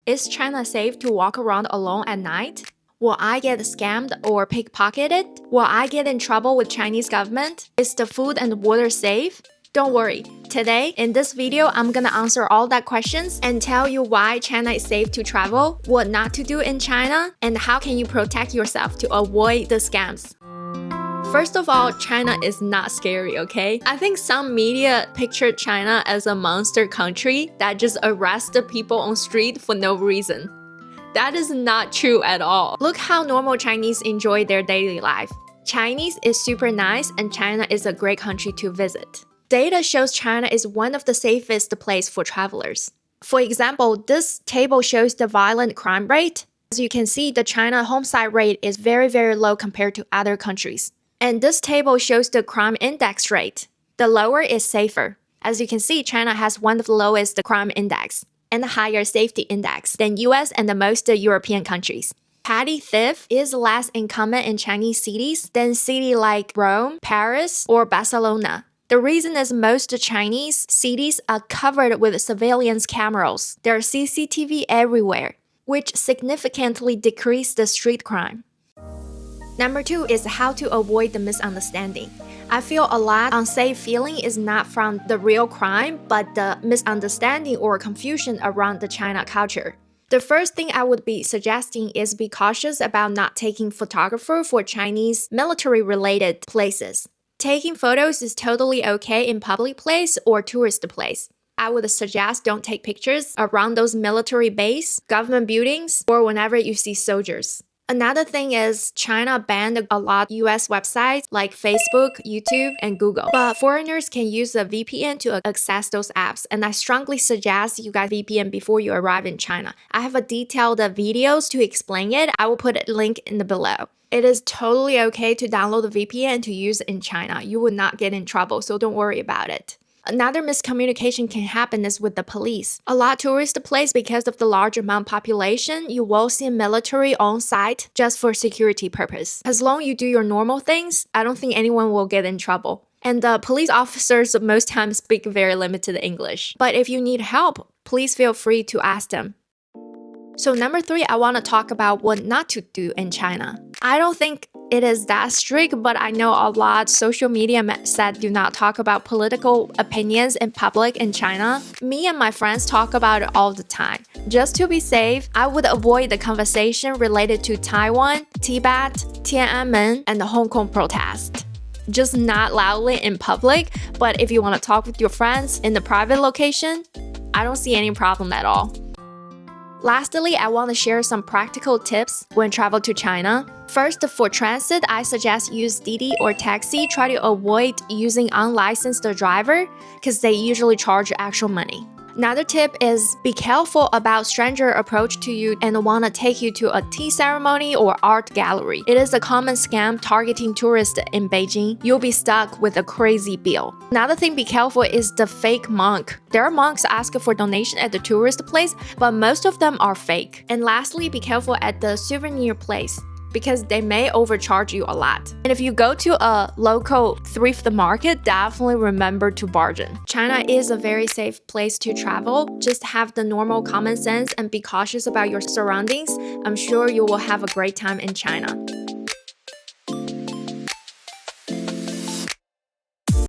Is China safe to walk around alone at night? Will I get scammed or pickpocketed? Will I get in trouble with Chinese government? Is the food and water safe? Don't worry, today in this video I'm gonna answer all that questions and tell you why China is safe to travel, what not to do in China, and how can you protect yourself to avoid the scams. First of all, China is not scary, okay? I think some media pictured China as a monster country that just arrests the people on street for no reason. That is not true at all. Look how normal Chinese enjoy their daily life. Chinese is super nice and China is a great country to visit. Data shows China is one of the safest places for travelers. For example, this table shows the violent crime rate. As you can see, the China homicide rate is very low compared to other countries. And this table shows the crime index rate. The lower is safer. As you can see, China has one of the lowest crime index and a higher safety index than US and the most European countries. Petty theft is less common in Chinese cities than cities like Rome, Paris, or Barcelona. The reason is most Chinese cities are covered with surveillance cameras. There are CCTV everywhere, which significantly decrease the street crime. Number 2 is how to avoid the misunderstanding. I feel a lot unsafe feeling is not from the real crime, but the misunderstanding or confusion around the China culture. The first thing I would be suggesting is be cautious about not taking photographer for Chinese military-related places. Taking photos is totally okay in public place or tourist place. I would suggest don't take pictures around those military base, government buildings, or whenever you see soldiers. Another thing is China banned a lot of US websites like Facebook, YouTube, and Google. But foreigners can use a VPN to access those apps, and I strongly suggest you guys VPN before you arrive in China. I have a detailed videos to explain it. I will put a link in the below. It is totally okay to download the VPN to use in China. You will not get in trouble, so don't worry about it. Another miscommunication can happen is with the police. A lot of tourist place because of the large amount of population, you will see military on site just for security purpose. As long as you do your normal things, I don't think anyone will get in trouble. And the police officers most times speak very limited English. But if you need help, please feel free to ask them. So number 3, I want to talk about what not to do in China. I don't think it is that strict, but I know a lot of social media said do not talk about political opinions in public in China. Me and my friends talk about it all the time. Just to be safe, I would avoid the conversation related to Taiwan, Tibet, Tiananmen, and the Hong Kong protest. Just not loudly in public, but if you want to talk with your friends in the private location, I don't see any problem at all. Lastly, I want to share some practical tips when travel to China. First, for transit, I suggest use Didi or taxi. Try to avoid using unlicensed driver because they usually charge actual money. Another tip is be careful about stranger approach to you and want to take you to a tea ceremony or art gallery. It is a common scam targeting tourists in Beijing. You'll be stuck with a crazy bill. Another thing be careful is the fake monk. There are monks asking for donation at the tourist place, but most of them are fake. And lastly, be careful at the souvenir place, because they may overcharge you a lot. And if you go to a local thrift market, definitely remember to bargain. China is a very safe place to travel. Just have the normal common sense and be cautious about your surroundings. I'm sure you will have a great time in China.